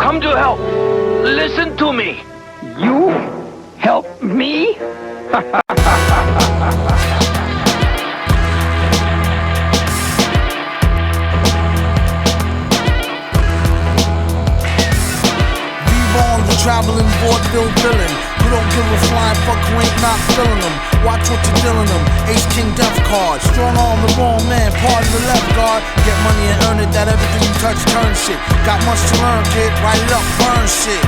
come to help. Listen to me. You help me? Traveling Vaudeville Villain. You don't give a flying fuck who ain't not feeling them. Watch what you're dealing them. Ace King Death card. Strong arm the wrong man. Pardon the left guard. Get money and earn it. That everything you touch turn shit. Got much to learn, kid. Write it up, burn shit.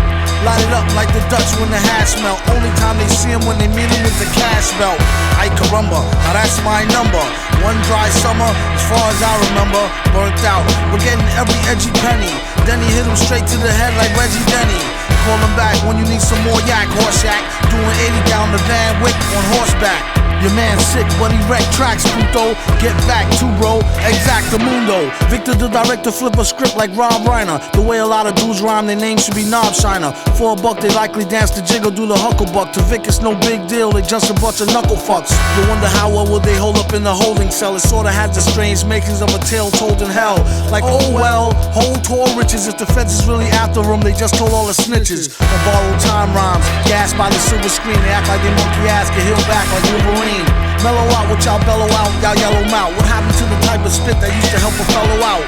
Light it up like the Dutch when the hash melt. Only time they see him when they meet him with the cash belt. Ay caramba, now that's my number. One dry summer, as far as I remember, burnt out. We're getting every edgy penny. Then he hit him straight to the head like Reggie Denny. Call him back when you need some more yak, horse yak. Doing 80 down the Van Wyck on horseback. Your man sick, but he wrecked tracks, puto. Get back to bro, exactamundo. Victor the director flip a script like Rob Reiner. The way a lot of dudes rhyme, their name should be Knob Shiner. For a buck, they likely dance the jiggle, do the hucklebuck. To Vic, it's no big deal, they just a bunch of knuckle fucks. You wonder how well would they hold up in the holding cell. It sorta has the strange makings of a tale told in hell. Like, oh well, hold tall riches. If the feds is really after them, they just told all the snitches. On borrowed time rhymes, gassed by the silver screen. They act like they monkey ass, get healed back like Wolverine. Mellow out what y'all bellow out, y'all yellow mouth. What happened to the type of spit that used to help a fellow out?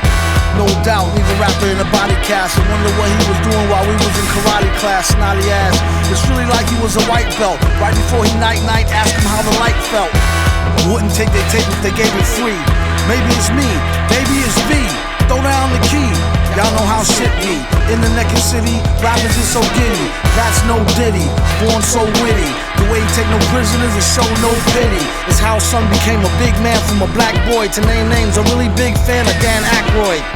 No doubt, leave a rapper in a body cast and wonder what he was doing while we was in karate class. Snotty ass, it's really like he was a white belt. Right before he night, ask him how the light felt. Wouldn't take their tape if they gave it free. Maybe it's me, maybe it's V. Throw down the key. Y'all know how shit be. In the naked city, rappers is so giddy. That's no Diddy, born so witty. The way he take no prisoners and show no pity. It's how son became a big man from a black boy. To name names, a really big fan of Dan Aykroyd.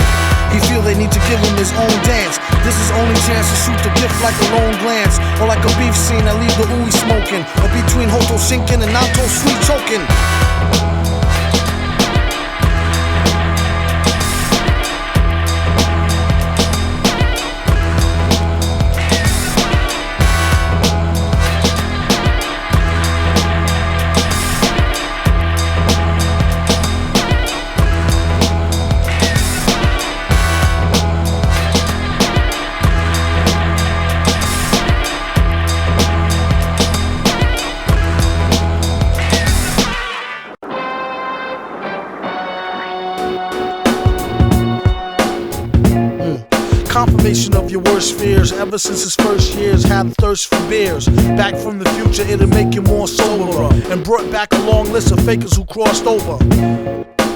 He feel they need to give him his own dance. This is only chance to shoot the gift like a lone glance. Or like a beef scene that leave the ooey smoking. Or between Hoto sinking and Nato sweet choking. Confirmation of your worst fears. Ever since his first years, had a thirst for beers. Back from the future, it'll make you more soberer. And brought back a long list of fakers who crossed over.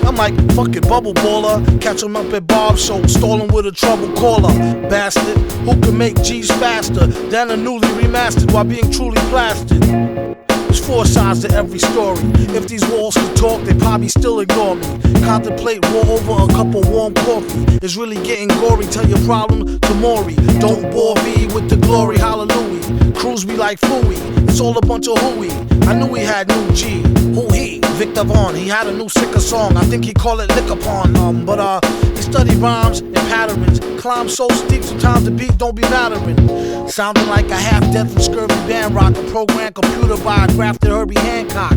I'm like, fuck it, bubble baller. Catch him up at Bob's show, stalling with a trouble caller. Bastard, who can make G's faster than a newly remastered while being truly plastered? There's four sides to every story. If these walls could talk, they probably still ignore me. Contemplate war over a cup of warm coffee. It's really getting gory, tell your problem to Maury. Don't bore me with the glory, hallelujah. Crews be like Fooey, it's all a bunch of hooey. I knew he had new G. Who he? Viktor Vaughn. He had a new sicker song, I think he called it Lickupon. But he studied rhymes and patterns. Climbed so steep, sometimes the beat don't be mattering. Sounding like a half-dead from scurvy band rock. A programmed computer by a grafted Herbie Hancock.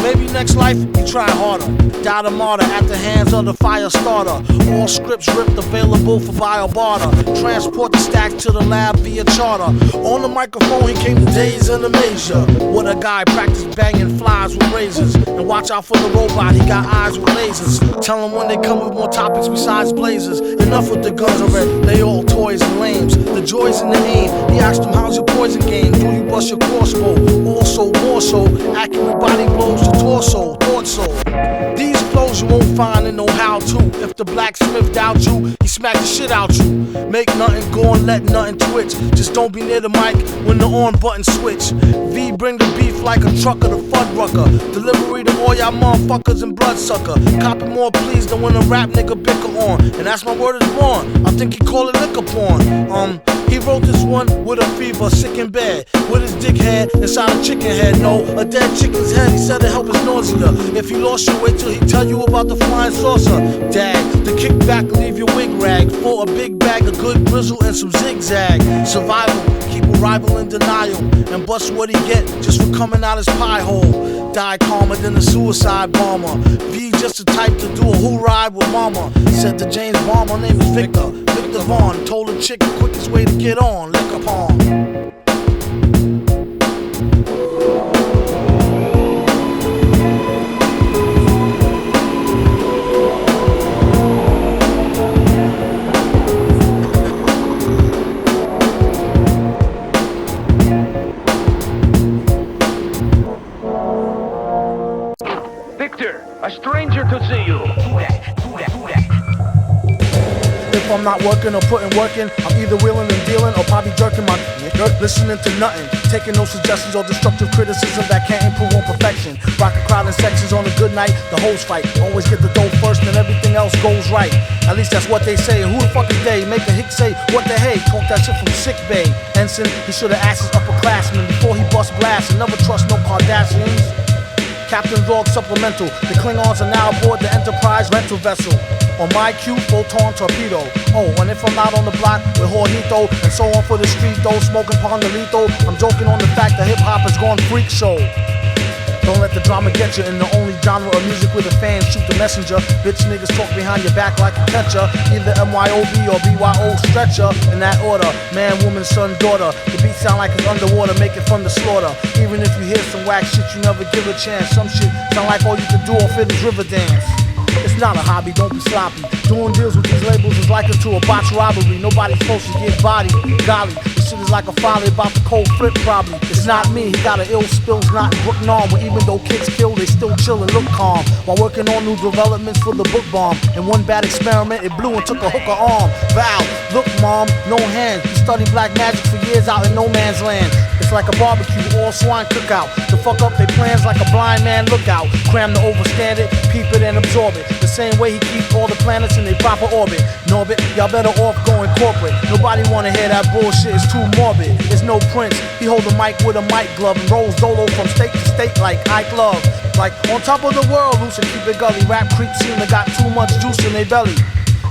Maybe next life he try harder. Died a martyr at the hands of the fire starter. All scripts ripped, available for bio barter. Transport the stack to the lab via charter. On the microphone he came to days in the major. What a guy, practice banging flies with razors. And watch out for the robot, he got eyes with lasers. Tell him when they come with more topics besides blazers. Enough with the guns already, they all toys and lames. The joys in the aim, he asked him how's your poison game? Do you bust your crossbow? Also, more so, accurate body blows to torso, thought so. These flows you won't find in no how-to. If the blacksmith doubt you, he smack the shit out you. Make nothing go and let nothing twitch. Just don't be near the mic when the on button switch. V bring the beef like a trucker to Fuddrucker. Delivery to all y'all motherfuckers and bloodsucker. Copy more please than when a rap nigga bicker on. And that's my word is born. I think he call it Lickupon. He wrote this one with a fever, sick in bed, with his dick head inside a chicken head. No, a dead chicken's head. He said it help his nausea. If he lost you, wait till he tell you about the flying saucer. Dag, the kickback leave your wig rag for a big bag of good grizzle and some zigzag. Survival, keep a rival in denial, and bust what he get just for coming out his pie hole. Die calmer than a suicide bomber. V just the type to do a who ride with mama. Said to James Bond, my name is Viktor Vaughn. Told a chick the quickest way to get on, Lickupon. Victor, a stranger to see you. If I'm not working or putting work in, I'm either wheeling and dealing or probably jerking my listening to nothing, taking no suggestions or destructive criticism that can't improve on perfection. Rock a crowd in sections on a good night, the hoes fight. Always get the dough first and everything else goes right. At least that's what they say. Who the fuck is they? Make a hick say, what the hey? Talk that shit from sick bay. Ensign, he should've asked his upperclassmen before he bust blast and never trust no Kardashians. Captain Log Supplemental, the Klingons are now aboard the Enterprise rental vessel. On my cue, photon torpedo. Oh, and if I'm not on the block with Jorgito and so on for the street though, smoking Pondelito, I'm joking on the fact that hip-hop has gone freak show. Don't let the drama get you in the only genre of music where the fans shoot the messenger. Bitch niggas talk behind your back like a catcher. Either MYOB or BYO stretcher. In that order, man, woman, son, daughter. The beat sound like it's underwater, make it from the slaughter. Even if you hear some whack shit, you never give a chance. Some shit sound like all you can do off it is river dance. It's not a hobby, don't be sloppy. Doing deals with these labels is likened to a botch robbery. Nobody's supposed to get body. Golly, this shit is like a folly about the cold flip probably. It's not me, he got an ill spills, not Brooklyn on. But even though kids kill, they still chill and look calm. While working on new developments for the book bomb. In one bad experiment, it blew and took a hooker arm. Val, look mom, no hands. You study black magic for years out in no man's land. It's like a barbecue, all swine cookout. To fuck up their plans like a blind man lookout. Cram to overstand it, peep it and absorb it. The same way he keeps all the planets in their proper orbit. Norbit, y'all better off going corporate. Nobody wanna hear that bullshit, it's too morbid. It's no Prince, he hold a mic with a mic glove and rolls Dolo from state to state like Ike Love. Like on top of the world, loose and keep it gully. Rap creeps seem to got too much juice in their belly.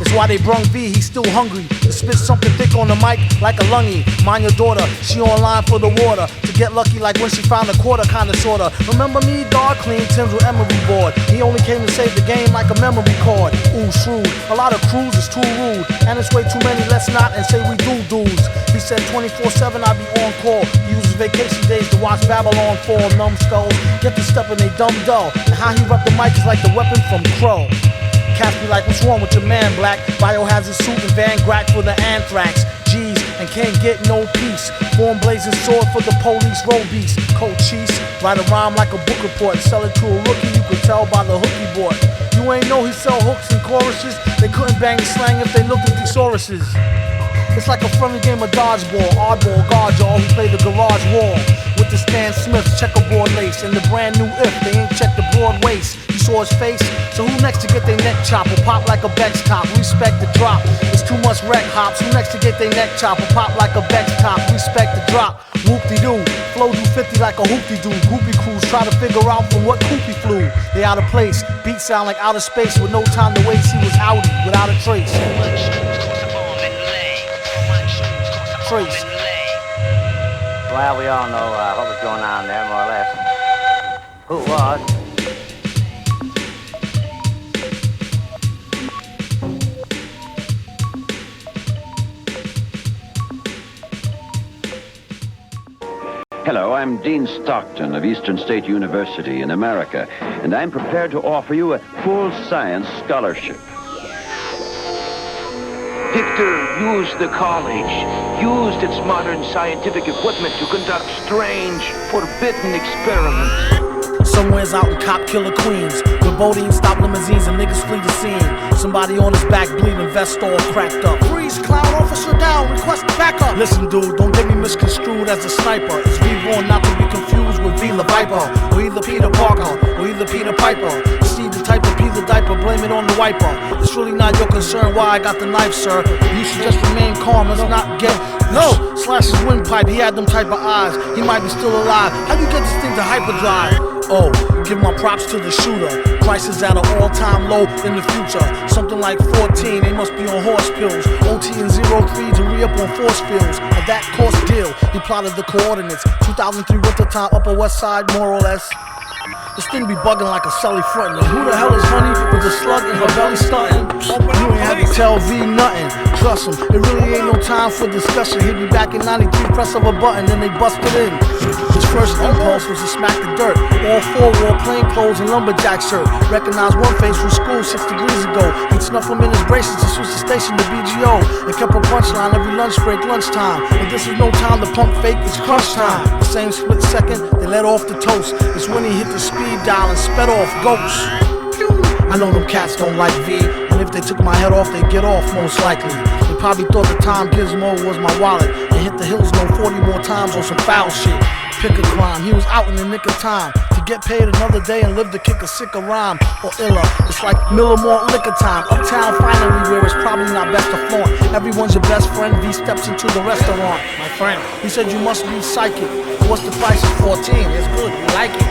It's why they brung V, he's still hungry. To spit something thick on the mic like a lungy. Mind your daughter, she online for the water. To get lucky like when she found a quarter kinda sorta. Remember me, dog, clean Tim's with emery board. He only came to save the game like a memory card. Ooh, shrewd, a lot of crews is too rude. And it's way too many, let's not and say we do dudes. He said 24/7 I be on call. He uses vacation days to watch Babylon fall. Numbskulls, get to step in they dumb dull. And how he rep the mic is like the weapon from Crow. Cats be like, what's wrong with your man, Black? Biohazard suit and Van Grack for the anthrax. G's and can't get no peace. Form blazing sword for the police, road beast. Cold cheese, write a rhyme like a book report. Sell it to a rookie, you could tell by the hook he bought. You ain't know he sell hooks and choruses. They couldn't bang the slang if they looked at thesauruses. It's like a friendly game of dodgeball, oddball guard y'all who play the garage wall. With the Stan Smith's checkerboard lace and the brand new if they ain't checked the broad waist. You saw his face, so who next to get their neck chopped or pop like a Bex top? Respect the drop, it's too much wreck hops. Who next to get their neck chopped or pop like a Bex top? Respect the drop, whoop-de-doo. Flow do 50 like a hoopty-doo. Groupie crews try to figure out from what coop he flew. They out of place, beats sound like outer space with no time to waste. He was outie without a trace. Trace. Well, we all know what was going on there, more or less. Who it was. Hello, I'm Dean Stockton of Eastern State University in America, and I'm prepared to offer you a full science scholarship. Victor used the college, used its modern scientific equipment to conduct strange, forbidden experiments. Somewhere's out in Cop Killer Queens, where Bodine stop limousines and niggas flee the scene. Somebody on his back bleeding, vest all cracked up. Freeze, clown officer down, request backup. Listen, dude, don't get me misconstrued as a sniper. It's V Vaughn, not to be confused with V La Viper, or either Peter Parker, or either Peter Piper. See the type of pee the diaper, blame it on the wiper. It's really not your concern why I got the knife, sir. You should just remain calm, let's not get slash his windpipe, he had them type of eyes. He might be still alive. How you get this thing to hyperdrive? Oh, give my props to the shooter. Prices at an all-time low in the future. Something like 14, they must be on horse pills. OT and 03 to re-up on force fields. At that cost deal, he plotted the coordinates. 2003 winter time, Upper West Side, more or less. This thing be bugging like a celly frontin'. And who the hell is Honey with the slug in her belly stuntin'? You ain't had to tell V nothing. Trust him, it really ain't no time for discussion. He'll be back in 93, press of a button, then they busted in. His first impulse was to smack the dirt. All four wore plain clothes and lumberjack shirt. Recognized one face from school 6 degrees ago. He'd snuff him in his braces to switch the station to BGO. And kept a punchline every lunch break, lunchtime. But this is no time to pump fake, it's crunch time. The same split second, they let off the toast. It's when he hit the speed dial and sped off ghosts. I know them cats don't like V, and if they took my head off, they'd get off most likely. They probably thought the time gizmo was my wallet, and hit the hills no 40 more times on some foul shit. Pick a crime, he was out in the nick of time to get paid another day and live to kick a sicker rhyme or iller. It's like Millimore liquor time, uptown finally where it's probably not best to flaunt. Everyone's your best friend, V steps into the restaurant. My friend, he said you must be psychic. What's the price of 14? It's good, you like it.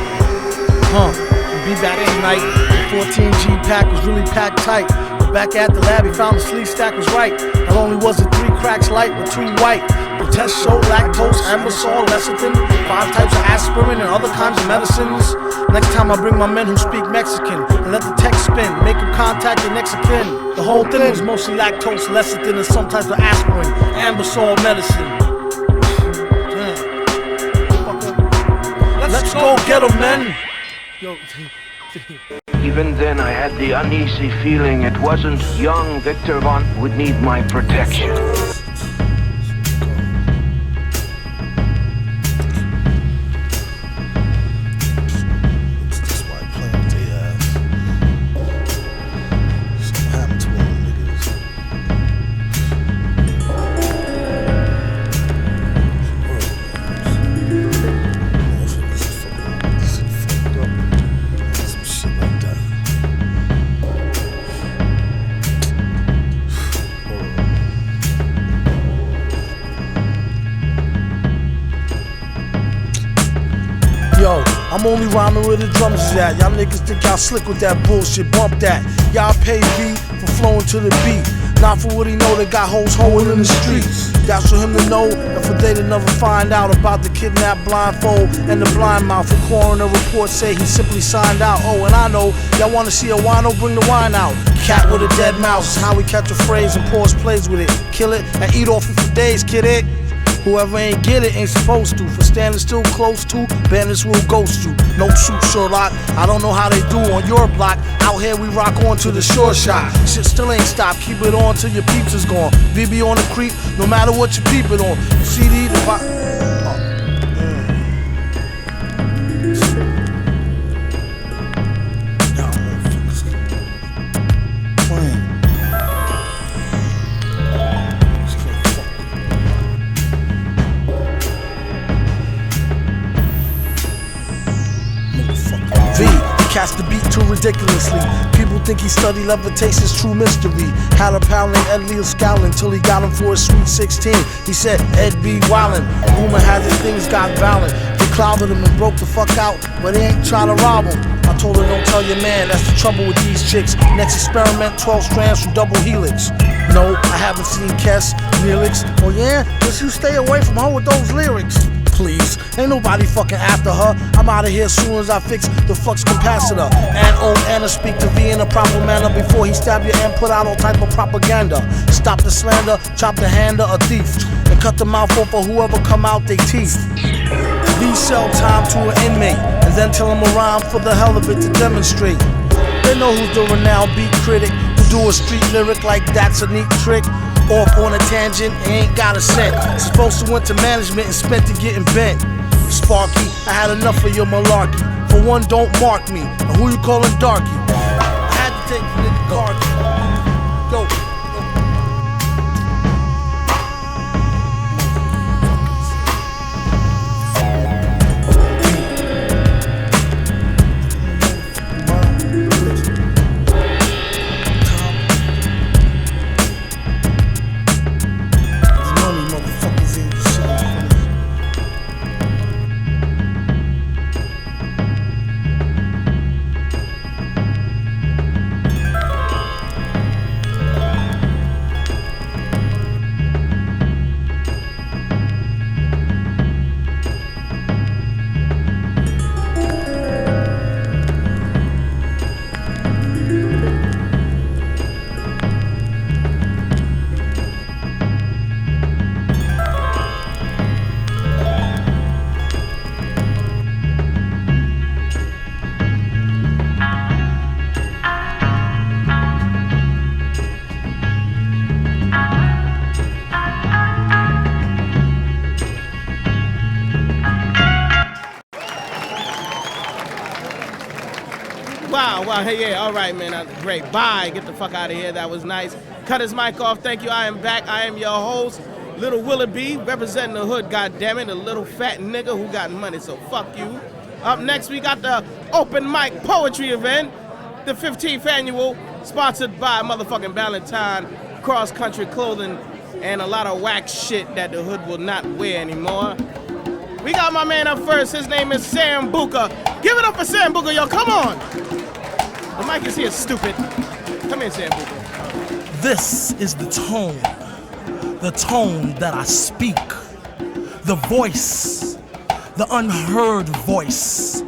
Be back tonight. The 14G pack was really packed tight. But back at the lab, he found the sleeve stack was right. Not only was it 3 cracks light, but 2 white. The test showed lactose, ambisol, lecithin, 5 types of aspirin and other kinds of medicines. Next time I bring my men who speak Mexican and let the text spin, make them contact their next of kin. The whole thing was mostly lactose, lecithin, and some types of aspirin, ambisol medicine. Damn. Let's go get 'em, men. Yo. Even then, I had the uneasy feeling it wasn't young Viktor Vaughn who would need my protection. Yo, I'm only rhyming where the drums is at. Y'all niggas think y'all slick with that bullshit, bump that. Y'all pay V for flowing to the beat. Not for what he know, they got hoes hoeing in the streets. That's for him to know, and for they to never find out about the kidnapped blindfold and the blind mouth. The coroner report say he simply signed out. Oh, and I know, y'all wanna see a wino, bring the wine out. Cat with a dead mouse is how we catch a phrase and pause plays with it. Kill it and eat off it for days, kid it. Whoever ain't get it ain't supposed to. For standing still close to, bandits will ghost you. No shoot Sherlock, I don't know how they do on your block. Out here we rock on to the short shot. Shit still ain't stopped, keep it on till your peeps is gone. BB on the creep, no matter what you peep it on. CD, the pop. Cast the beat too ridiculously. People think he studied levitation's true mystery. Had a pal named Ed Leo scowling till he got him for his sweet 16. He said Ed be wildin'. Rumor has it things got violent. They clouded him and broke the fuck out, but they ain't trying to rob him. I told her don't tell your man, that's the trouble with these chicks. Next experiment, 12 strands from double helix. No, I haven't seen Kess, lyrics. Oh yeah? Just you stay away from her with those lyrics. Please, ain't nobody fucking after her. I'm out of here as soon as I fix the flux capacitor. And old Anna speak to V in a proper manner before he stab you and put out all type of propaganda. Stop the slander, chop the hand of a thief, and cut the mouth off of whoever come out they teeth. V sell time to an inmate, and then tell him a rhyme for the hell of it to demonstrate. They know who's the renowned beat critic who do a street lyric like that's a neat trick. Off on a tangent, ain't got a cent. Supposed to went to management and spent it getting bent. Sparky, I had enough of your malarkey. For one, don't mark me. And who you calling darky? I had to take the nigga Garky. Yo. wow, hey, yeah, all right, man, great, bye, get the fuck out of here, that was nice. Cut his mic off, thank you, I am back, I am your host, Little Willoughby, representing the hood, goddammit, a little fat nigga who got money, so fuck you. Up next, we got the open mic poetry event, the 15th annual, sponsored by motherfucking Valentine, cross-country clothing, and a lot of whack shit that the hood will not wear anymore. We got my man up first. His name is Sam Buka. Give it up for Sam Buka, yo. Come on. The mic is here, stupid. Come in, Sam Buka. This is the tone that I speak. The voice, the unheard voice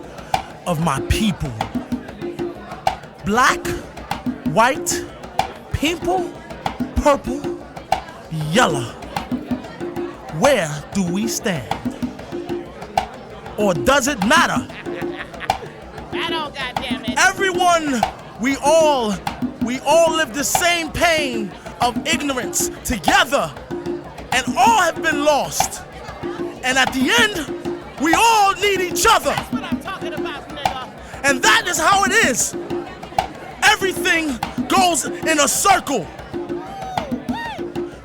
of my people. Black, white, purple, yellow. Where do we stand? Or does it matter? I don't, goddammit. Everyone, we all live the same pain of ignorance together, and all have been lost. And at the end, we all need each other. That's what I'm talking about, nigga. And that is how it is. Everything goes in a circle.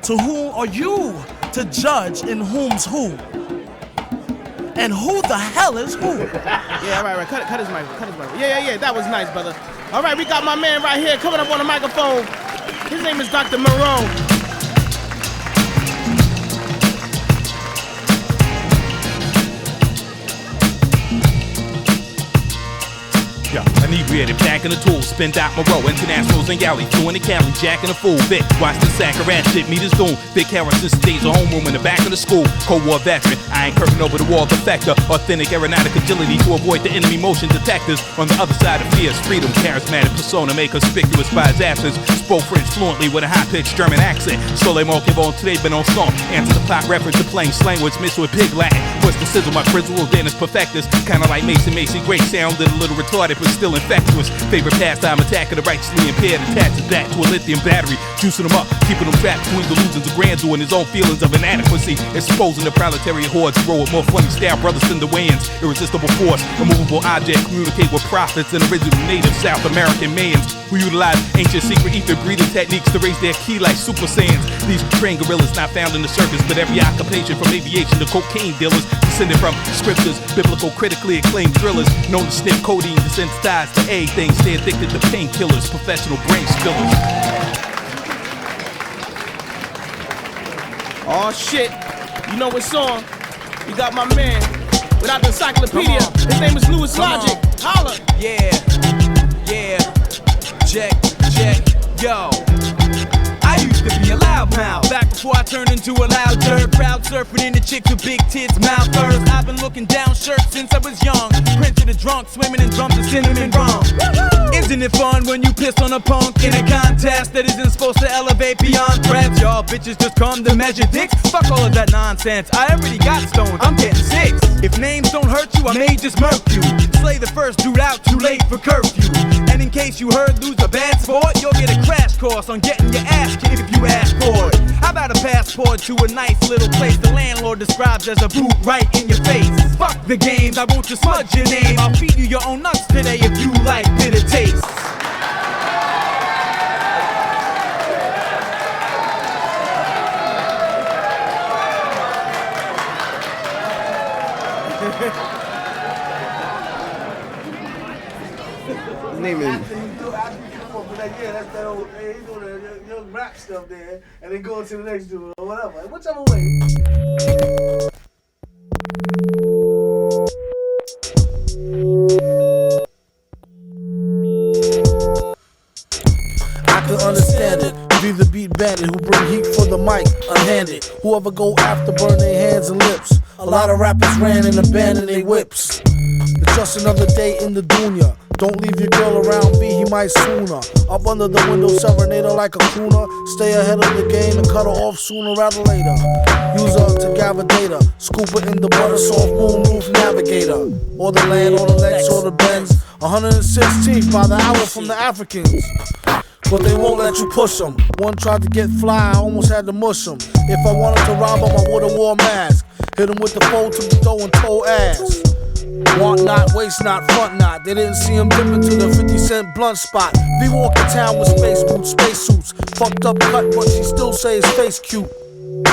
To whom are you to judge in whom's who? And who the hell is who? Yeah, all right, cut his mic. Yeah, that was nice, brother. All right, we got my man right here coming up on the microphone. His name is Dr. Marone. Yo, inebriated, packing the tools, spent out my row, internationals and galley, doing the Cali, jacking a fool. Vic, watch the sack of rat shit, meet his doom. Vic Harrison's days of homeroom in the back of the school. Cold War veteran, I ain't curtain over the wall defector. Authentic aeronautic agility to avoid the enemy motion detectors. On the other side of fear's freedom, charismatic persona made conspicuous by his absence. Spoke French fluently with a high-pitched German accent. Soleil que bon today been on song. Answer the pop reference to plain slang words mixed with pig Latin. What's the sizzle? My frizzle then is perfectus. Kinda like Macy great, sounded a little retarded but still infectious. Favorite pastime, attacking the righteously impaired, attaches that to a lithium battery, juicing them up, keeping them trapped between delusions of grandeur and his own feelings of inadequacy, exposing the proletariat hordes to roll with more funny style brothers than the Wayans, irresistible force, immovable object, communicate with prophets and original native South American mayans who utilize ancient secret ether breathing techniques to raise their key like super saiyans. These trained gorillas not found in the circus, but every occupation from aviation to cocaine dealers, descended from scriptures, biblical critically acclaimed thrillers, known to snip codeine, desensitized to A things, stay addicted to painkillers, professional brain spillers. Oh shit, you know what song? You got my man without the encyclopedia. His name is Louis Logic. Holla. Yeah, check, yo. I used to be a loudmouth back before I turned into a loud jerk. Crowd surfing into chicks with big tits, mouth first. I've been looking down shirts since I was young. Prince of the drunk, swimming in drums of cinnamon rum. Isn't it fun when you piss on a punk in a contest that isn't supposed to elevate beyond threats? Y'all bitches just come to measure dicks? Fuck all of that nonsense, I already got stoned, I'm getting 6. If names don't hurt you, I may just murk you. Slay the first dude out, too late for curfew. And in case you heard lose a bad sport, you'll get a crash course on getting your ass kicked if you ask for it. How about a passport to a nice little place the landlord describes as a boot right in your face? Fuck the games, I won't just smudge your name. I'll feed you your own nuts today if you like bitter taste. His name is... Yeah, that's that old, hey, he's doing that young rap stuff there, and then going to the next dude or whatever. Whichever way. I can understand it. Be the beat bandit who bring heat for the mic, unhanded. Whoever go after burn their hands and lips. A lot of rappers ran and abandoned their whips. It's just another day in the dunya. Don't leave your girl around me, he might sooner. Up under the window, serenade her like a crooner. Stay ahead of the game and cut her off sooner rather later. Use her to gather data. Scoop her in the butter, soft moon roof navigator. Or the land, or the Lex, or the Benz. 116th by the hour from the Africans. But they won't let you push them. One tried to get fly, I almost had to mush him. If I wanted to rob him, I would've wore a mask. Hit him with the fold to the dough and toe ass. Want not, waste not, front not. They didn't see him dip into the 50-cent blunt spot. V walk in town with space boots, space suits. Fucked up cut, but she still say his face cute.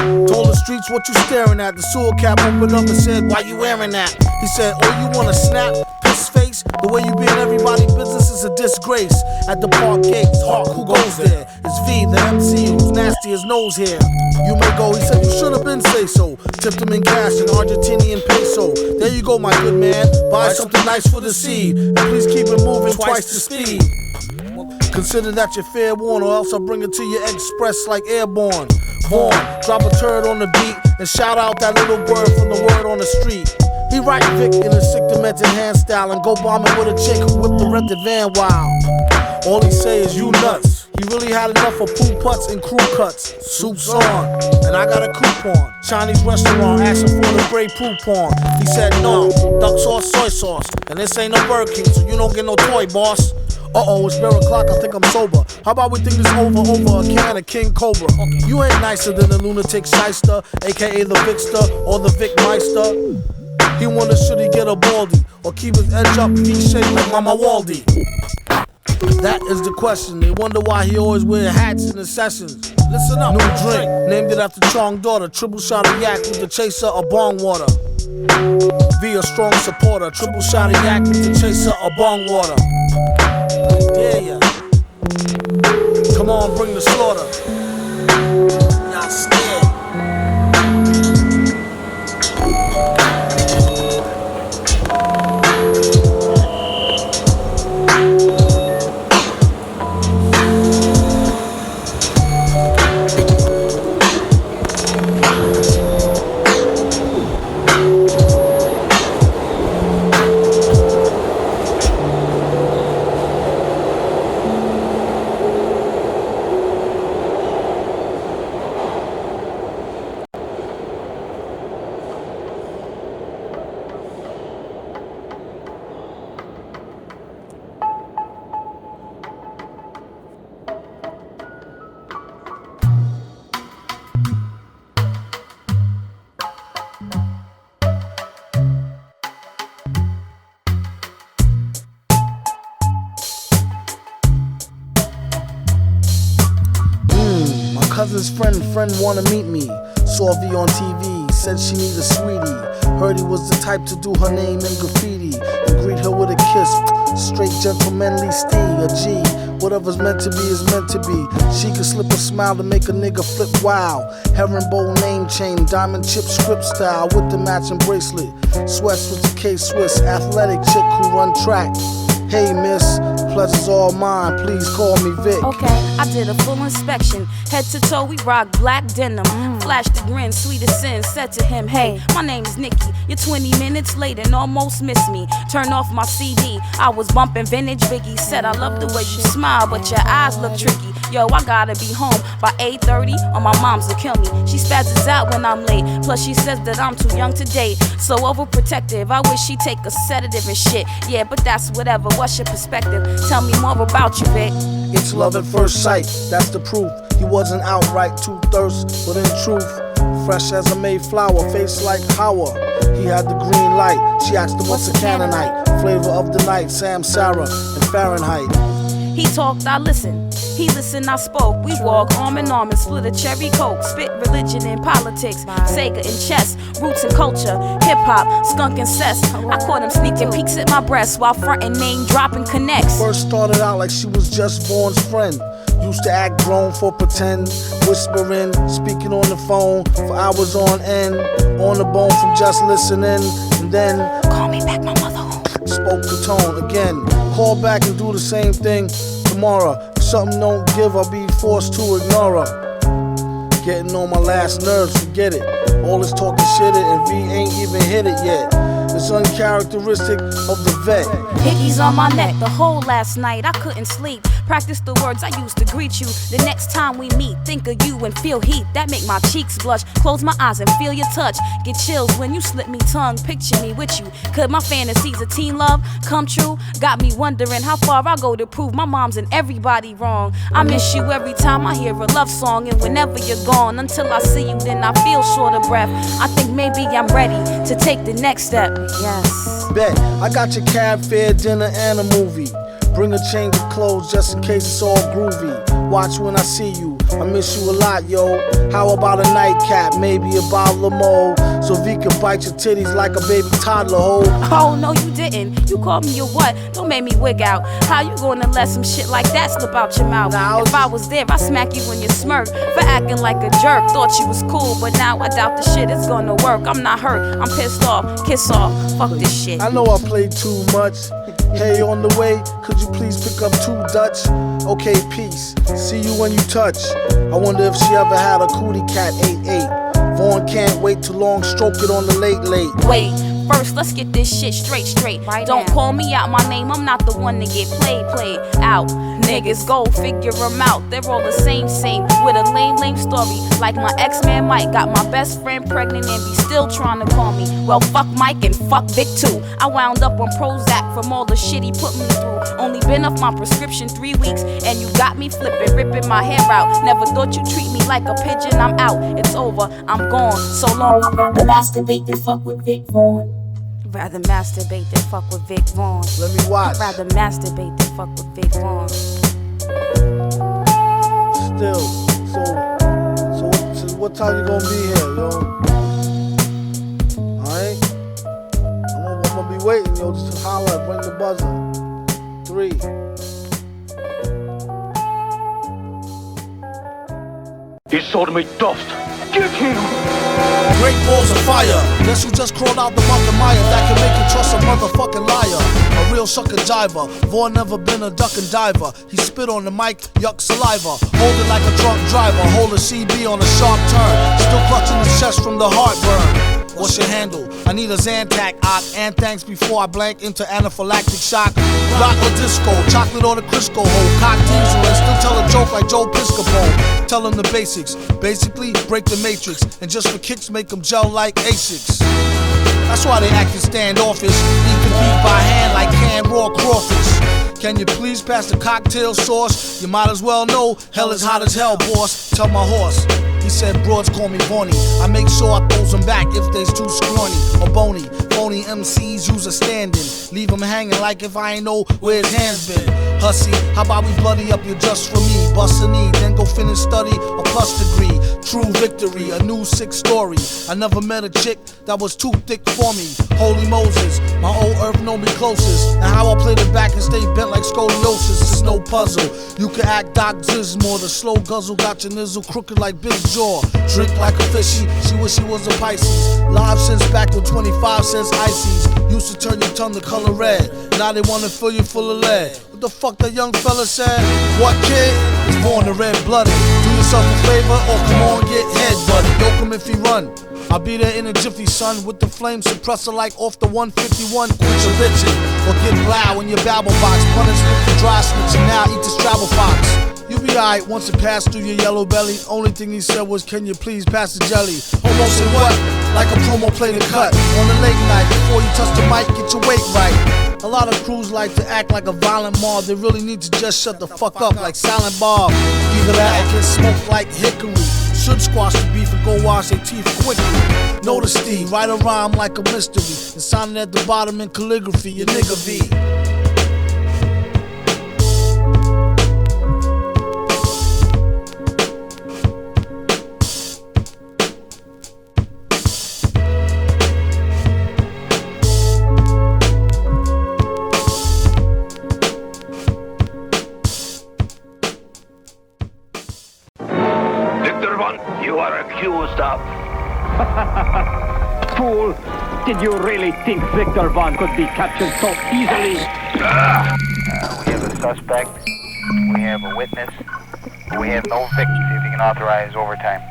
Told the streets what you staring at. The sewer cap opened up and said, why you wearing that? He said, oh, you wanna snap? Piss face? The way you be in everybody's business is a disgrace. At the park gates, Hawk, who goes there? It's V, the MC, who's nasty as nose hair. You may go, he said, you should have been say so. Tipped him in cash in Argentinian peso. There you go, my good man. Buy something nice for the seed. And please keep it moving twice the speed. Consider that your fair warn, or else I'll bring it to you express like airborne. Vaughn, drop a turd on the beat and shout out that little bird from the word on the street. He write Vic in a sick demented hand style and go bombing with a chick who whipped the rented van wild. All he say is you nuts. He really had enough of poo putts and crew cuts. Soup's on, and I got a coupon. Chinese restaurant asking for the Grey Poupon. He said no, duck sauce, soy sauce. And this ain't no Burger King, so you don't get no toy, boss. Uh-oh, it's 12 o'clock, I think I'm sober. How about we think this over a can of King Cobra? You ain't nicer than the lunatic shyster, a.k.a. the Vikster or the Vic Meister. He wonder should he get a baldy or keep his edge up V-shaped like Mama Waldy. That is the question. They wonder why he always wear hats in the sessions. Listen up. New drink, named it after Chong daughter. Triple shot of yak with the chaser of bong water. V a strong supporter. Triple shot of yak with the chaser of bong water. Yeah, yeah. Come on, bring the slaughter. Y'all scared. Cousin's friend wanna meet me. Saw V on TV, said she need a sweetie. Heard he was the type to do her name in graffiti and greet her with a kiss. Straight gentlemanly steed, a G. Whatever's meant to be is meant to be. She could slip a smile to make a nigga flip wild. Herringbone name chain, diamond chip script style with the matching bracelet. Sweats with the K-Swiss, athletic chick who run track. Hey miss, pleasure's all mine, please call me Vic. Okay, I did a full inspection. Head to toe, we rock black denim. Flashed the grin, sweet as sin. Said to him, hey, my name is Neechy. You're 20 minutes late and almost missed me. Turn off my CD, I was bumping vintage Biggie. Said I love the way you smile, but your eyes look tricky. Yo, I gotta be home by 8:30 or my mom's will kill me. She spazzes out when I'm late. Plus she says that I'm too young to date. So overprotective, I wish she'd take a sedative and shit. Yeah, but that's whatever, what's your perspective? Tell me more about you, Vic. It's love at first sight, that's the proof. He wasn't outright too thirst, but in truth, fresh as a Mayflower, face like Howard. He had the green light. She asked him what's a Canaanite, flavor of the night, Sam, Sarah, and Fahrenheit. He talked, I listened. He listened, I spoke. We walk arm in arm and split a cherry coke. Spit religion and politics, Sega and chess, roots and culture, hip hop, skunk and cess. I caught him sneaking peeks at my breasts while frontin' name dropping connects. First started out like she was just Vaughn's friend. Used to act grown for pretend, whispering, speaking on the phone for hours on end. On the bone from just listening, and then call me back, my mother home. Spoke the tone again. Call back and do the same thing tomorrow. If something don't give, I'll be forced to ignore her. Getting on my last nerves, forget it. All this talking shit and V ain't even hit it yet. It's uncharacteristic of the vet. Hickeys on my neck the whole last night, I couldn't sleep. Practice the words I used to greet you. The next time we meet, think of you and feel heat that make my cheeks blush. Close my eyes and feel your touch. Get chills when you slip me tongue. Picture me with you. Could my fantasies of teen love come true? Got me wondering how far I go to prove my mom's and everybody wrong. I miss you every time I hear a love song, and whenever you're gone, until I see you, then I feel short of breath. I think maybe I'm ready to take the next step. Yes. Bet, I got your cab fare, dinner, and a movie. Bring a change of clothes just in case it's all groovy. Watch when I see you, I miss you a lot, yo. How about a nightcap, maybe a bottle of Mo, so V can bite your titties like a baby toddler, ho. Oh, no, you didn't. You called me a what? Don't make me wig out. How you gonna let some shit like that slip out your mouth? If I was there, I'd smack you when you smirk for acting like a jerk. Thought you was cool, but now I doubt the shit is gonna work. I'm not hurt, I'm pissed off. Kiss off, fuck this shit. I know I played too much. Hey, on the way, could you please pick up 2 Dutch? Okay, peace. See you when you touch. I wonder if she ever had a cootie cat 8-8. Vaughn can't wait too long, stroke it on the late. Wait, first let's get this shit straight. Don't call me out my name, I'm not the one to get played out. Niggas go figure them out, they're all the same, with a lame story. Like my ex-man Mike got my best friend pregnant and be still trying to call me. Well, fuck Mike and fuck Vic too. I wound up on Prozac from all the shit he put me through. Only been off my prescription 3 weeks, and you got me flipping, ripping my hair out. Never thought you'd treat me like a pigeon, I'm out, it's over, I'm gone, so long. I'd rather masturbate than fuck with Vic Vaughn. Rather masturbate than fuck with Vic Vaughn. Let me watch. I'd rather masturbate than fuck with Vic Vaughn. Still, so what time you gonna be here, yo? Alright? I'm gonna be waiting, yo, just to holler, bring the buzzer. 3. He sold me dust. Get him! Great balls of fire. Guess who just crawled out the mountain Maya that can make you trust a motherfucking liar? A real sucker jiver. Vaughn never been a duck and diver. He spit on the mic, yuck saliva. Hold it like a drunk driver. Hold a CB on a sharp turn. Still clutching his chest from the heartburn. What's your handle? I need a Zantac, and thanks before I blank into anaphylactic shock. Rock or disco, chocolate or the Crisco hole. Cock diesel and still tell a joke like Joe Piscopo. Tell them the basics. Basically, break the matrix. And just for kicks, make them gel like Asics. That's why they acting standoffish. Eat the beat by hand like canned raw crawfish. Can you please pass the cocktail sauce? You might as well know, hell is hot as hell, boss. Tell my horse. He said broads call me Bonnie. I make sure I throws them back if they's too scrawny or bony. Phony MCs use a stand-in. Leave him hanging like if I ain't know where his hands been. Hussy, how about we bloody up your just for me? Bust a knee, then go finish study a plus degree. True victory, a new sick story. I never met a chick that was too thick for me. Holy Moses, my old earth know me closest. Now how I play the back and stay bent like scoliosis is no puzzle. You can act Doc Zizmore, the slow guzzle got your nizzle crooked like Big Jaw. Drink like a fishy, she wish she was a Pisces. Live since back when 25 cents ices. Used to turn your tongue the color red. Now they wanna fill you full of lead. What the fuck that young fella said? What kid is born to red-blooded? Do yourself a favor or come on get head-butted. Yoke him if he run. I'll be there in a jiffy, son, with the flame suppressor like off the 151. Quit your bitchin' or get loud in your babble box. Punish with the dry snitch and now eat this travel fox. You be alright once it passed through your yellow belly. Only thing he said was, can you please pass the jelly? Almost said what? Like a promo play to cut on the late night. Before you touch the mic, get your weight right. A lot of crews like to act like a violent mob. They really need to just shut the fuck up like Silent Bob. Either that or get smoked like hickory. Should squash the beef and go wash their teeth quickly. Notice the write a rhyme like a mystery and sign it at the bottom in calligraphy. Your nigga V. Viktor Vaughn, you are accused of... Fool! Did you really think Viktor Vaughn could be captured so easily? We have a suspect, we have a witness, but we have no victim. See if you can authorize overtime.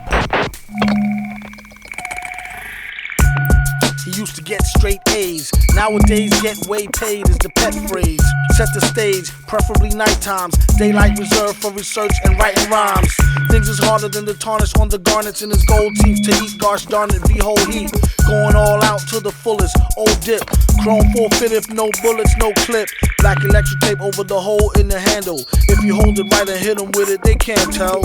he used to get straight A's. Nowadays, get way paid is the pet phrase. Set the stage, preferably night times. Daylight reserved for research and writing rhymes. Things is harder than the tarnish on the garnets in his gold teeth to eat. Gosh darn it, V-whole heat. Going all out to the fullest, old dip. Chrome forfeit if no bullets, no clip. Black electric tape over the hole in the handle. If you hold it right and hit them with it, they can't tell.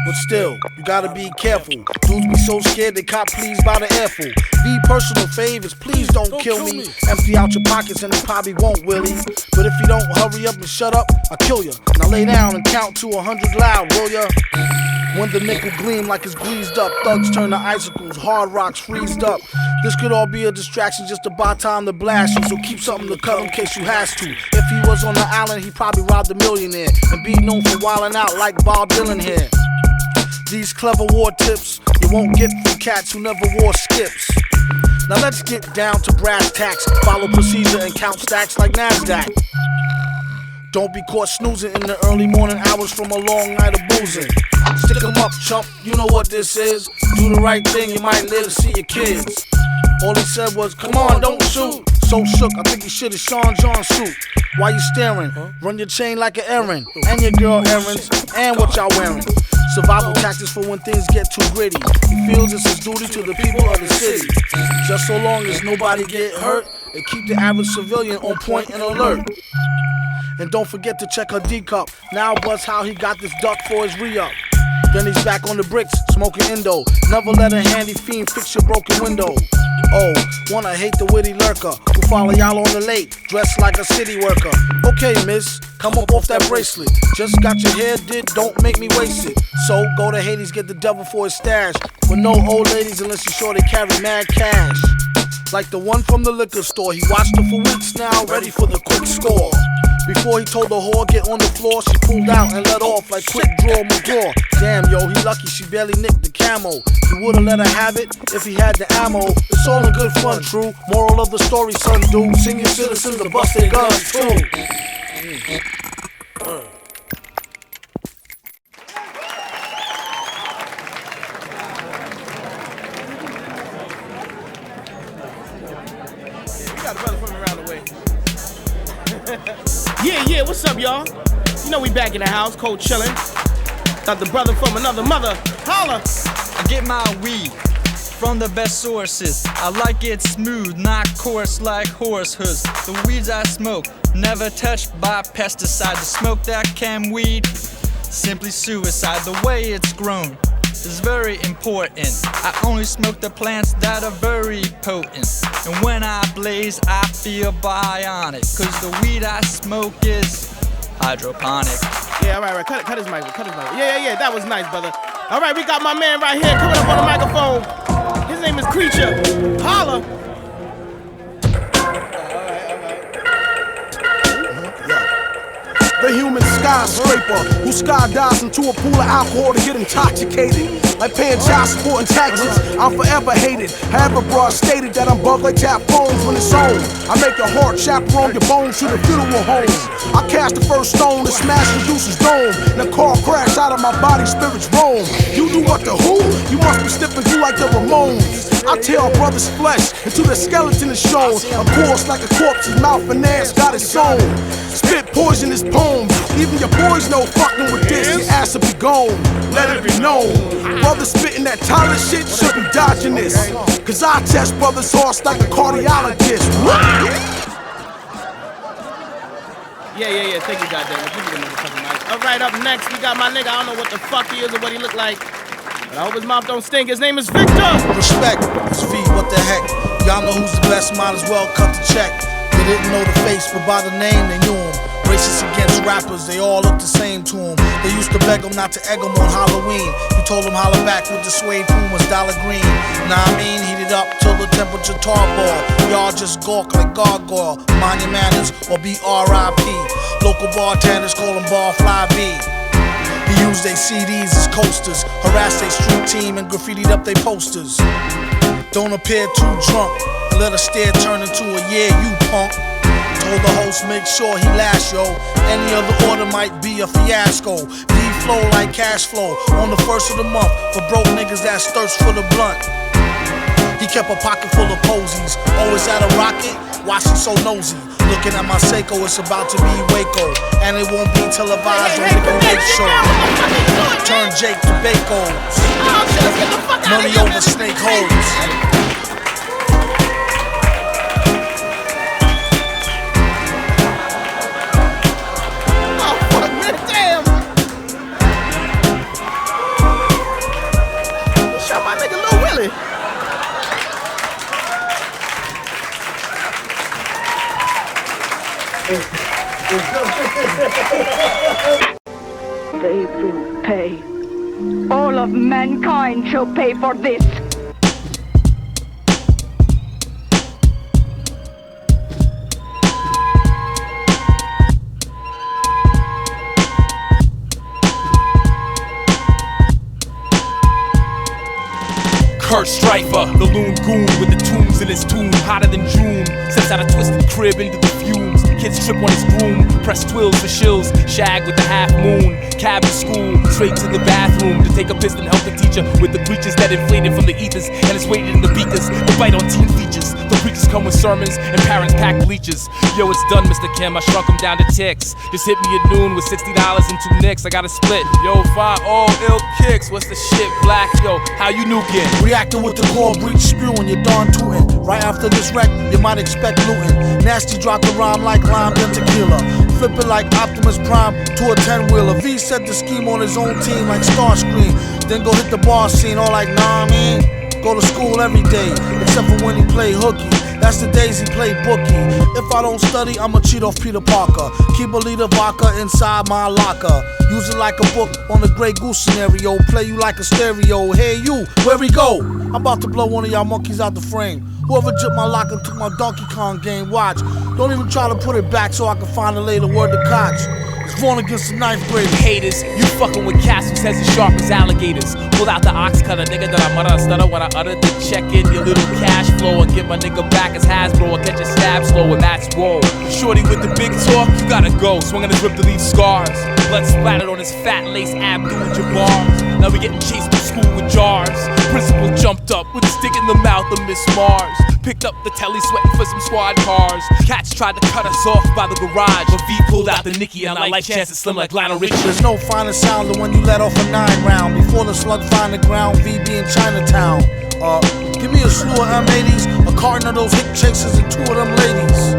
But still, you gotta be careful. Dudes be so scared they cop pleased by the airful. Be personal favors, please don't kill me. Empty out your pockets and they probably won't, Willie. But if you don't hurry up and shut up, I'll kill ya. Now lay down and count to 100 loud, will ya? When the nickel gleam like it's greased up, thugs turn to icicles, hard rocks freezed up. This could all be a distraction just to buy time to blast you, so keep something to cut in case you has to. If he was on the island, he probably robbed a millionaire and be known for wildin' out like Bob Dylan here. These clever war tips you won't get from cats who never wore skips. Now let's get down to brass tacks, follow procedure and count stacks like NASDAQ. Don't be caught snoozing in the early morning hours from a long night of boozing. Stick 'em up, chump, you know what this is. Do the right thing, you might live to see your kids. All he said was, come on, don't shoot. So shook, I think he should have Sean John suit. Why you staring? Run your chain like an errand. And your girl errands, and what y'all wearing. Survival tactics for when things get too gritty. He feels it's his duty to the people of the city. Just so long as nobody get hurt, and keep the average civilian on point and alert. And don't forget to check her D-cup. Now buzz how he got this duck for his re-up. Then he's back on the bricks, smoking Indo. Never let a handy fiend fix your broken window. Oh, wanna hate the witty lurker who follow y'all on the lake, dressed like a city worker. Okay, miss, come up off that bracelet. Just got your hair did, don't make me waste it. So go to Hades, get the devil for his stash. But no old ladies unless you're sure they carry mad cash. Like the one from the liquor store, he watched her for weeks now, ready for the quick score. Before he told the whore get on the floor, she pulled out and let off like quick draw McGraw. Damn, yo, he lucky she barely nicked the camo. He would've let her have it if he had the ammo. It's all in good fun, true. Moral of the story, son, dude. Senior citizens to bust their guns, too. We got a brother from around the way. Yeah, what's up, y'all? You know we back in the house, cold chillin'. Got the brother from another mother. Holla! I get my weed from the best sources. I like it smooth, not coarse like horse hooves. The weeds I smoke, never touched by pesticide. To smoke that chem weed, simply suicide. The way it's grown is very important. I only smoke the plants that are very potent. And when I blaze, I feel bionic. Cause the weed I smoke is hydroponic. Yeah, all right, cut his mic. Yeah, that was nice, brother. All right, we got my man right here coming up on the microphone. His name is Creature. Holla. The human skyscraper who skydives into a pool of alcohol to get intoxicated. Like paying child support and taxes, I'm forever hated. However, broad stated that I'm bugged like tap phones when it's on. I make your heart chaperone your bones to the funeral home. I cast the first stone to smash Medusa's dome. In a car crash out of my body, spirits roam. You do what the who? You must be slipping through like the Ramones. I tear a brother's flesh until the skeleton is shown. Of course, like a corpse's mouth and ass got its own. Spit poisonous poems. Even your boys know fucking with this. Your ass will be gone. Let it be known. Brothers spitting that Tyler shit should be dodging this. Cause I test brothers' horse like a cardiologist. Yeah. Thank you, goddammit. Give me the motherfucking mic. All right, up next, we got my nigga. I don't know what the fuck he is or what he look like. But I hope his mouth don't stink. His name is Viktor. Respect, it's V, what the heck. Y'all know who's the best, might as well cut the check. They didn't know the face, but by the name they knew him. Racist against rappers, they all look the same to him. They used to beg him not to egg him on Halloween. He told him holler back with the suede Pumas, dollar green. Nah, I mean, heat it up till the temperature tarball. Y'all just gawk like gargoyle. Mind your manners or be R.I.P. Local bartenders call him Barfly V. He used their CDs as coasters, harassed their street team and graffitied up their posters. Don't appear too drunk and let a stare turn into a yeah, you punk. Told the host make sure he lasts, yo. Any other order might be a fiasco. D-flow like cash flow on the first of the month for broke niggas that's thirst for the blunt. He kept a pocket full of posies. Always at a rocket, why she so nosy? Looking at my Seiko, it's about to be Waco, and it won't be televised on the Late Show. Turn Jake to Bacos. Money over snake holes. They will pay. All of mankind shall pay for this. Kurt Strifer, the loon goon with the tunes in his tomb, hotter than June. Sets out a twisted crib into the fumes. Kids trip on his broom, press twills for shills. Shag with the half moon, cabin school, straight to the bathroom to take a piss and help the teacher with the breeches that inflated from the ethers and is weighted in the beakers. The bite on teen features. The preachers come with sermons and parents pack bleachers. Yo, it's done, Mr. Kim. I shrunk him down to ticks. Just hit me at noon with $60 and 2 nicks. I got a split. Yo, fine, all ill kicks. What's the shit, Black? Yo, how you nuking? Reacting with the core breach spewing, you're darn tootin'. Right after this wreck, you might expect lootin'. Nasty drop the rhyme like lime then tequila. Flip it like Optimus Prime to a 10-wheeler. V set the scheme on his own team like Starscream. Then go hit the bar scene all like, nah, I mean. Go to school every day, except for when he play hooky. That's the days he play bookie. If I don't study, I'ma cheat off Peter Parker. Keep a liter vodka inside my locker. Use it like a book on the Grey Goose scenario. Play you like a stereo. Hey you, where we go? I'm about to blow one of y'all monkeys out the frame. Whoever jipped my lock and took my Donkey Kong game, watch. Don't even try to put it back so I can find a later word to Koch. It's Vaughn against the 9th grade. Haters, you fucking with cats who says as sharp as alligators. Pull out the ox cutter, nigga, that I mutter and stutter when I utter the check in your little cash flow and get my nigga back as Hasbro or catch a stab slow and that's whoa. Shorty with the big talk, you gotta go. Swinging his whip to leave scars. Blood splattered on his fat lace Abdul-Jabbar. Now we getting chased to school with jars. Principal jumped up with a stick in the mouth of Miss Mars. Picked up the telly sweating for some squad cars. Cats tried to cut us off by the garage, but V pulled out the Neechy and our life chances slim like Lionel Richie. There's no finer sound than when you let off a 9 round. Before the slug find the ground, V be in Chinatown. Give me a slew of M80s, a carton of those hick chasers and 2 of them ladies.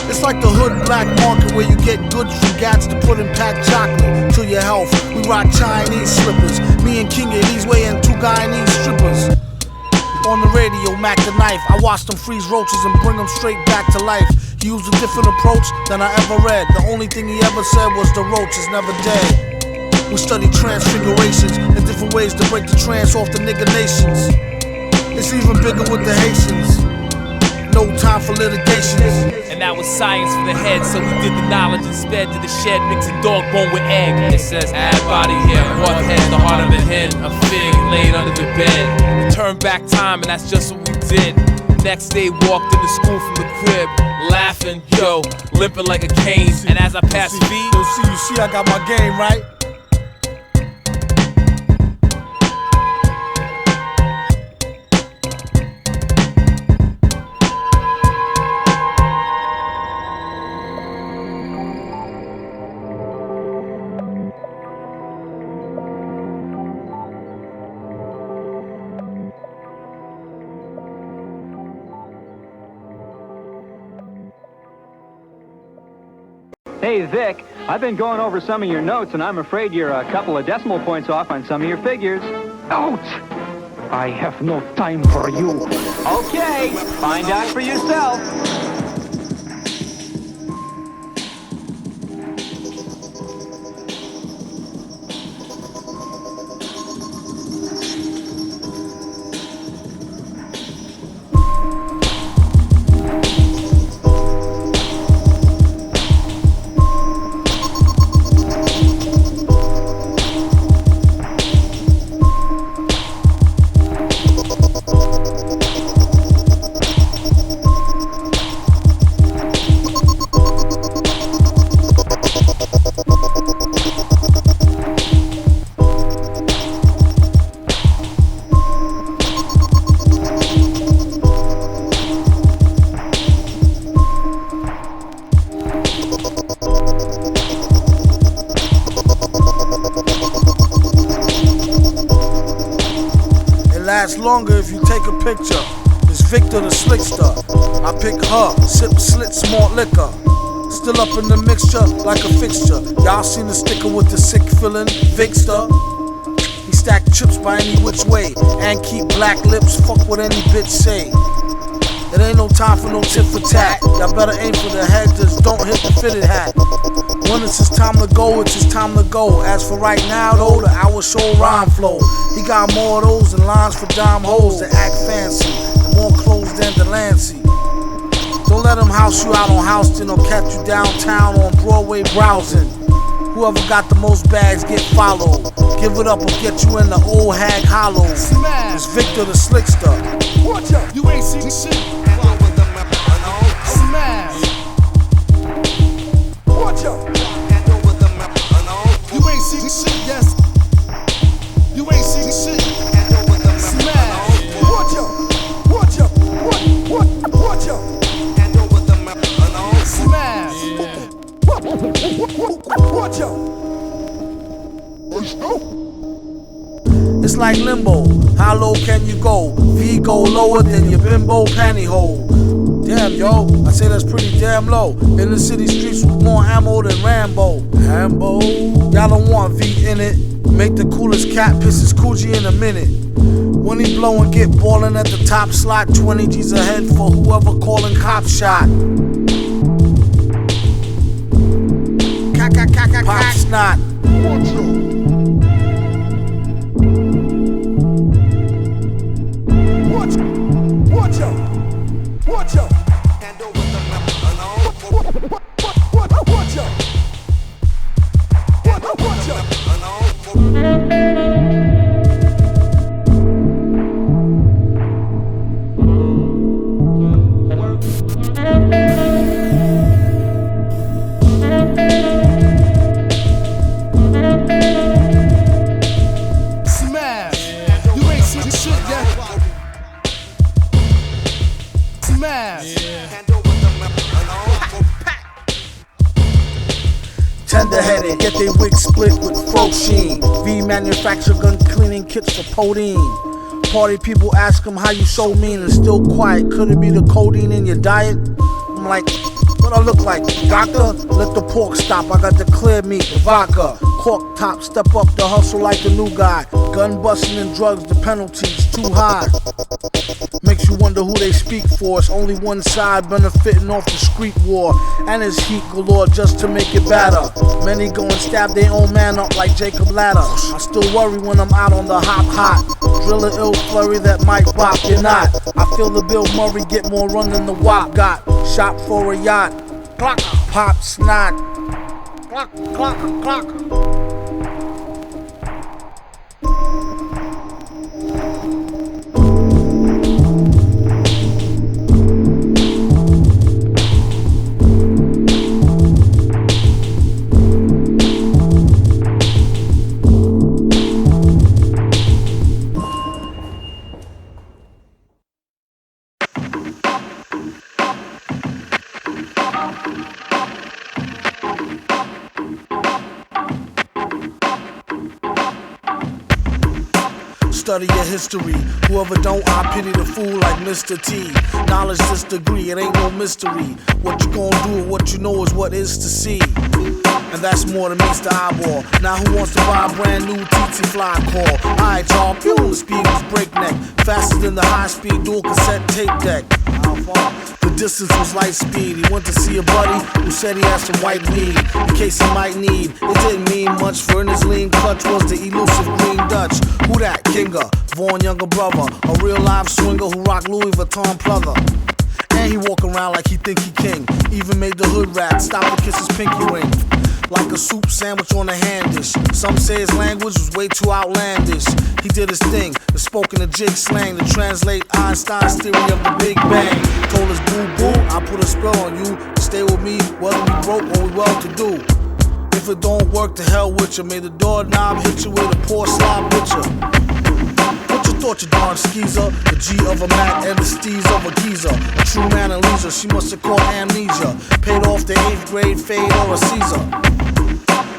It's like the hood black market where you get goods from gats to put in packed chocolate to your health. We rock Chinese slippers. Me and King Eddie's weighing 2 Guyanese strippers. On the radio, Mac the knife. I watch them freeze roaches and bring them straight back to life. He used a different approach than I ever read. The only thing he ever said was the roach is never dead. We study transfigurations and different ways to break the trance off the nigga nations. It's even bigger with the Haitians. No time for litigation. And that was science for the head, so we did the knowledge and sped to the shed, mixing dog bone with egg. It says add body here, what head, the heart of a hen, a fig laid under the bed. We turned back time and that's just what we did. Next day walked into school from the crib, laughing, yo, limping like a cane. And as I passed V, you see I got my game right. Hey, Vic, I've been going over some of your notes, and I'm afraid you're a couple of decimal points off on some of your figures. Out! I have no time for you. Okay, find out for yourself. longer if you take a picture. It's Viktor the Slickster. I pick her, sip slit smart liquor. Still up in the mixture like a fixture. Y'all seen the sticker with the sick feeling, Vikster. He stack chips by any which way and keep black lips, fuck what any bitch say. It ain't no time for no tit for tat. Y'all better aim for the head, just don't hit the fitted hat. When it's his time to go, it's his time to go. As for right now though, the hour show rhyme flow. He got more of those than lines for dime hoes that act fancy, and more clothes than Delancey. Don't let him house you out on Houston or catch you downtown on Broadway browsing. Whoever got the most bags get followed. Give it up or get you in the old hag hollow. It's Viktor the Slickster. Watch out, you ain't seen shit. Smash. Watch out. You ain't seen shit, yes. You ain't seen shit. Smash. Watch out. Watch out. Watch out. Smash. Watch out. It's like limbo. How low can you go? V go lower than your bimbo pantyhole. Damn, yo, I say that's pretty damn low. In the city streets with more ammo than Rambo. Y'all don't want V in it. Make the coolest cat piss his coochie in a minute. When he blow and get ballin' at the top slot, 20 G's ahead for whoever calling cop shot. Popsnot. Watch out! Watch out! Hand over the map. Watch out! Watch out! Smash! You ain't seen shit yet. Smash. Tender-headed, get they wig split with fro sheen. V manufacture gun cleaning kits for codeine. Party people ask him how you so mean and still quiet. Could it be the codeine in your diet? I'm like, what I look like? Doctor, let the pork stop. I got the clear meat, the vodka. Cork top, step up the hustle like the new guy. Gun busting and drugs, the penalties too high. Makes you wonder who they speak for. It's only one side benefiting off the street war. And it's heat galore just to make it better. Many go and stab their own man up like Jacob Ladder. I still worry when I'm out on the hot. Drill an ill flurry that might bop your knot. I feel the Bill Murray get more run than the WAP got. Shop for a yacht. Clock, Popsnot. Clock, clock, clock. Study your history. Whoever don't, I pity the fool like Mr. T. Knowledge this degree, it ain't no mystery. What you gonna do, what you know is what is to see. And that's more than meets the eyeball. Now who wants to buy a brand new TT Fly call? Alright y'all, pew, the speed was breakneck. Faster than the high-speed dual cassette tape deck. The distance was light speed. He went to see a buddy who said he had some white weed in case he might need. It didn't mean much, for in his lean clutch was the elusive green Dutch. Who that? Kinga, Vaughn younger brother, a real live swinger who rock Louis Vuitton pleather. And he walk around like he think he king. Even made the hood rat stop to kiss his pinky ring. Like a soup sandwich on a hand dish. Some say his language was way too outlandish. He did his thing, and spoke in a jig slang to translate Einstein's theory of the Big Bang. Told us boo boo, I put a spell on you. Stay with me, whether we broke or we well to do. If it don't work, to hell with you. May the doorknob hit you with a poor slob picture. What you thought, you darn skeezer? The G of a Mac and the Steez of a geezer. A true man and leisure, she must have caught amnesia. Paid off the 8th grade fade or a Caesar.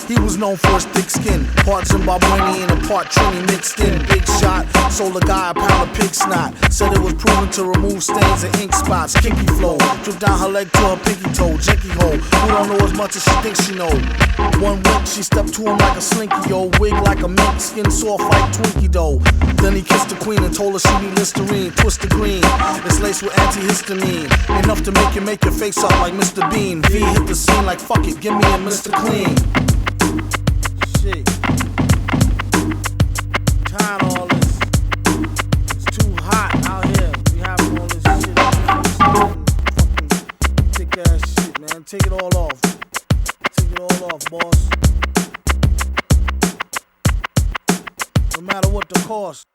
He was known for his thick skin, part Zimbabwean and part Trini mixed in. Big shot, sold a guy a pound of pig snot. Said it was proven to remove stains and ink spots. Kinky flow, dripped down her leg to her pinky toe. Jinky hole, who don't know as much as she thinks she know. One wink, she stepped to him like a slinky, yo. Wig like a mink, skin soft like Twinkie dough. Then he kissed the queen and told her she need Listerine. Twist the green, it's laced with antihistamine. Enough to make your face up like Mr. Bean. V hit the scene like fuck it, give me a Mr. Clean. Shit. Tired of all this. It's too hot out here. We having all this shit. Fucking thick ass shit, man. Take it all off. Take it all off, boss. No matter what the cost.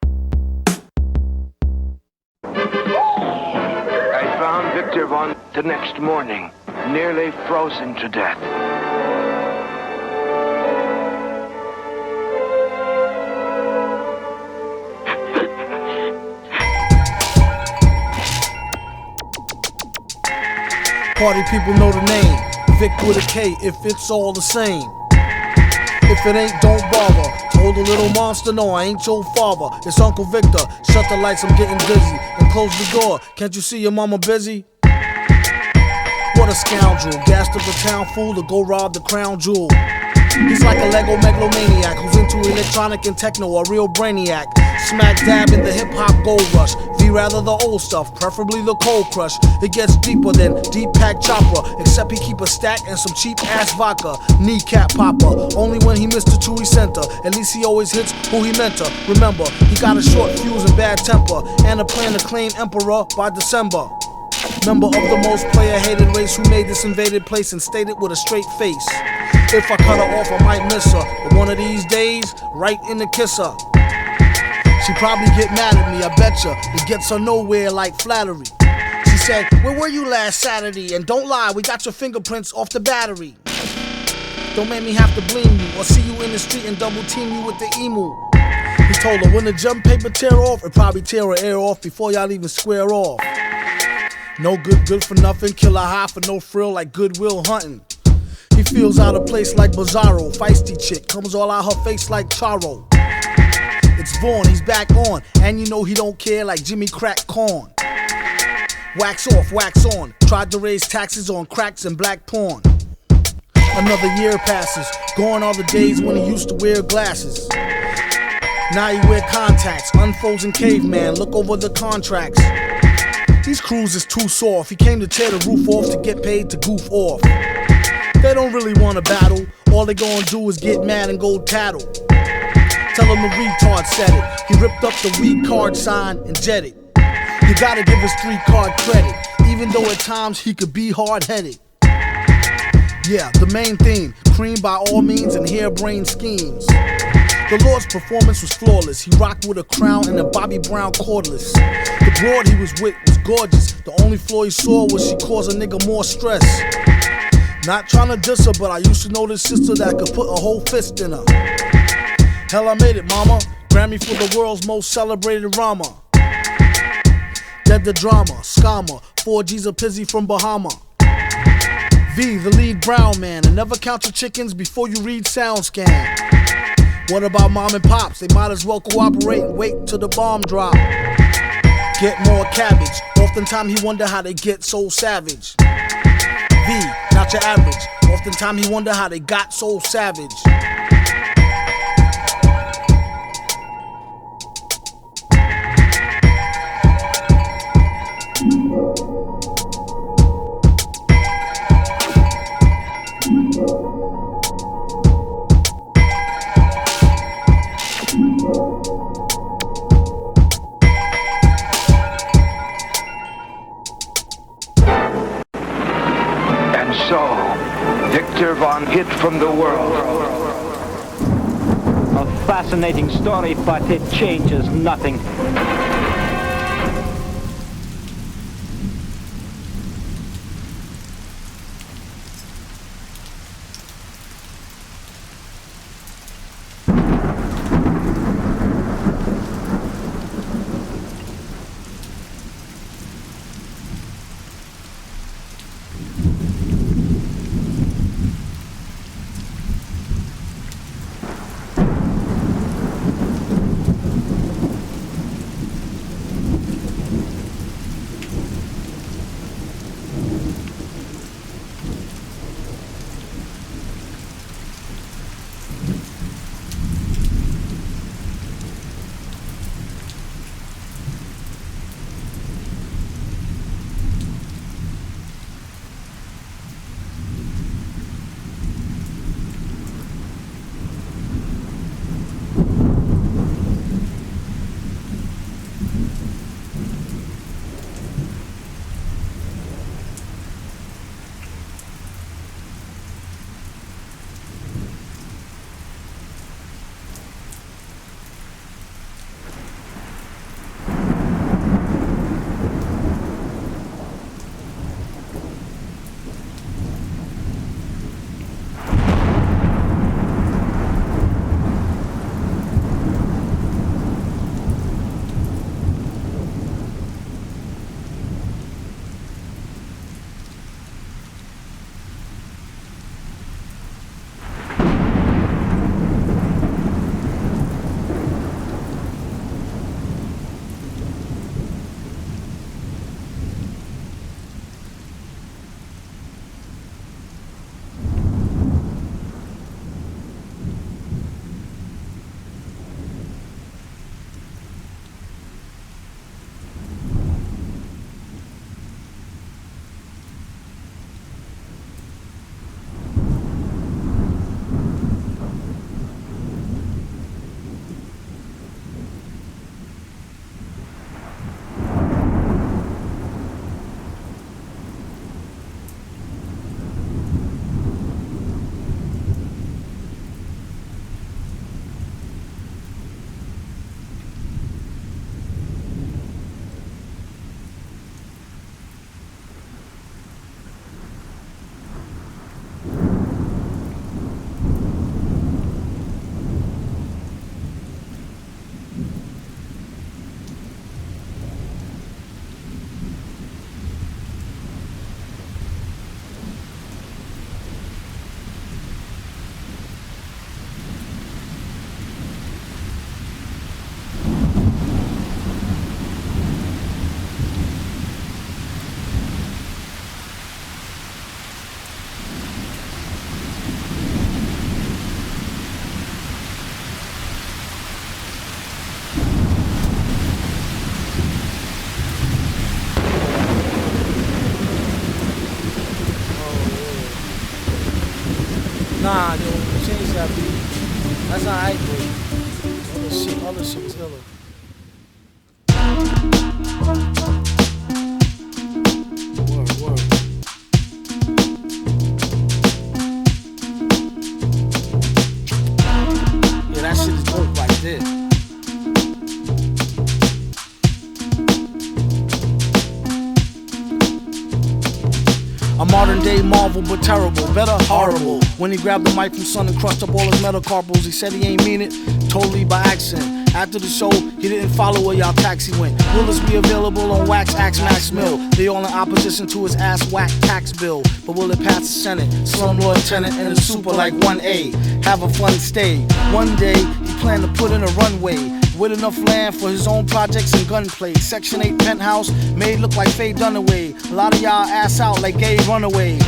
I found Viktor Vaughn the next morning, nearly frozen to death. Party people know the name, Vic with a K, if it's all the same. If it ain't, don't bother. Told the little monster, no, I ain't your father. It's Uncle Victor, shut the lights, I'm getting dizzy. And close the door, can't you see your mama busy? What a scoundrel, gassed up the town fool to go rob the crown jewel. He's like a Lego megalomaniac who's into electronic and techno, a real brainiac. Smack dab in the hip-hop gold rush. V rather the old stuff, preferably the cold crush. It gets deeper than deep pack chopper, except he keep a stack and some cheap ass vodka. Kneecap popper, only when he missed the Chewy center. At least he always hits who he meant to. Remember, he got a short fuse and bad temper, and a plan to claim emperor by December. Member of the most player-hated race who made this invaded place and stated with a straight face. If I cut her off, I might miss her, but one of these days, right in the kisser. She probably get mad at me, I betcha. It gets her nowhere like flattery. She said, where were you last Saturday? And don't lie, we got your fingerprints off the battery. Don't make me have to blame you or see you in the street and double team you with the emu. He told her, when the jump paper tear off, it probably tear her air off before y'all even square off. No good for nothing, kill a high for no frill like Goodwill Hunting. He feels out of place like Bizarro, feisty chick, comes all out her face like Charo. It's Vaughn, he's back on, and you know he don't care like Jimmy Crack Corn. Wax off, wax on, tried to raise taxes on cracks and black porn. Another year passes, gone are the days when he used to wear glasses. Now he wear contacts, unfrozen caveman, look over the contracts. These crews is too soft, he came to tear the roof off to get paid to goof off. They don't really wanna battle, all they gonna do is get mad and go tattle. Tell him the retard said it, he ripped up the weak card sign and jetted. You gotta give his 3-card credit, even though at times he could be hard-headed. Yeah, the main theme, cream by all means and harebrained schemes. The Lord's performance was flawless, he rocked with a crown and a Bobby Brown cordless. The broad he was with was gorgeous, the only flaw he saw was she caused a nigga more stress. Not trying to diss her, but I used to know this sister that could put a whole fist in her. Hell, I made it, mama. Grammy for the world's most celebrated rama. Dead the drama, scammer, 4G's a pizzy from Bahama. V, the lead brown man, and never count your chickens before you read SoundScan. What about mom and pops? They might as well cooperate and wait till the bomb drop. Get more cabbage, oftentimes he wonder how they get so savage. V, not your average, oftentimes he wonder how they got so savage. So, Viktor Vaughn hid from the world. A fascinating story, but it changes nothing. that beat. That's not hype, bro. Other shit is iller. Word. Yeah, that shit is dope right there. A modern day marvel, but terrible, better horrible. When he grabbed the mic from Son and crushed up all his metacarpals, he said he ain't mean it, totally by accident. After the show, he didn't follow where y'all taxi went. Will this be available on Wax, Axe, Max Mill? They all in opposition to his ass whack tax bill. But will it pass the Senate? Slumlord tenant and a super like 1A. Have a fun stay. One day, he planned to put in a runway with enough land for his own projects and gunplay. Section 8 penthouse made look like Faye Dunaway. A lot of y'all ass out like gay runaway.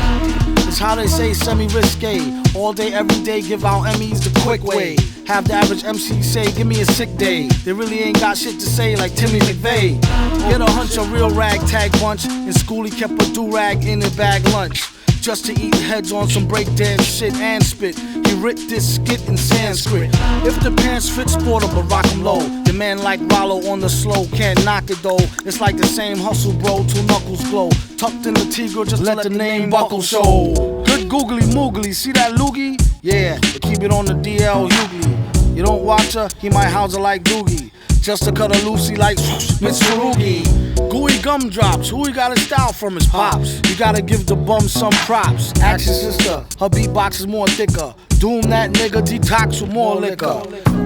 It's how they say semi-risque. All day, every day, give out Emmys the quick way. Have the average MC say, give me a sick day. They really ain't got shit to say like Timmy McVeigh. Get a hunch, a real ragtag bunch. In school he kept a do-rag in his bag lunch. Just to eat heads on some breakdance shit and spit. He writ this skit in Sanskrit. If the pants fit, sport 'em, but rock 'em low. The man like Rollo on the slow, can't knock it though. It's like the same hustle, bro, till knuckles glow. Tucked in the Tigre, just let the name buckle show. Good googly moogly, see that loogie? Yeah, but keep it on the DL Hughley. You don't watch her, he might house her like Doogie. Just to cut a Lucy like Mitsurugi. Gooey gumdrops, who he got his style from his pops. You gotta give the bum some props. Ask your sister, her beatbox is more thicker. Doom that nigga, detox with more liquor.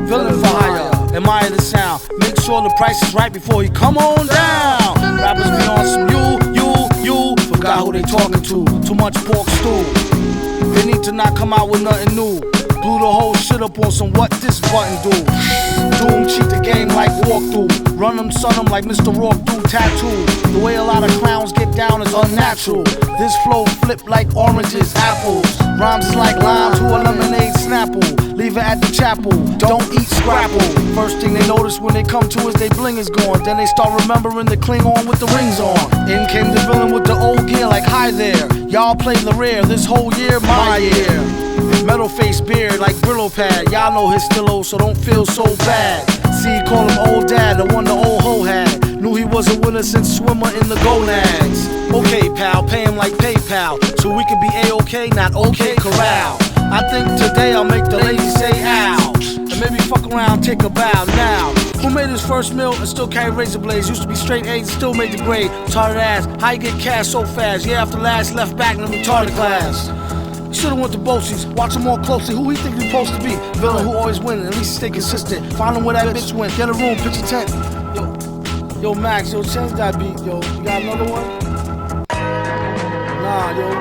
Villain for hire, admire the sound. Make sure the price is right before he come on down. Rappers be on some you. Forgot who they talking to, too much pork stew. They need to not come out with nothing new. Blew the whole shit up on some what this button do. Doom cheat the game like walkthrough. Run them, son them like Mr. Rourke do tattoo. The way a lot of clowns get down is unnatural. This flow flip like oranges, apples. Rhymes is like limes who a lemonade snapple. Leave it at the chapel, don't eat scrapple. First thing they notice when they come to is they bling is gone. Then they start remembering the Klingon with the rings on. In came the villain with the old gear like hi there. Y'all played the rare, this whole year, my year. Metal face beard like Brillo pad. Y'all know his stillo, so don't feel so bad. See, call him old dad, the one the old hoe had. Knew he was a winner since swimmer in the gonads. Okay, pal, pay him like PayPal, so we can be A-OK, not OK Corral. I think today I'll make the ladies say ow, and maybe fuck around, take a bow now. Who made his first meal and still carry razor blades? Used to be straight A's and still made the grade. Retarded ass, how you get cash so fast? Yeah, after last left back in the retarded class. Should've went to Bosie's, watch him more closely. Who he think we supposed to be? Villain who always win, at least stay consistent. Find him where that bitch went, get a room, pitch a tent. Yo Max, yo change that beat, yo. You got another one? Nah, yo.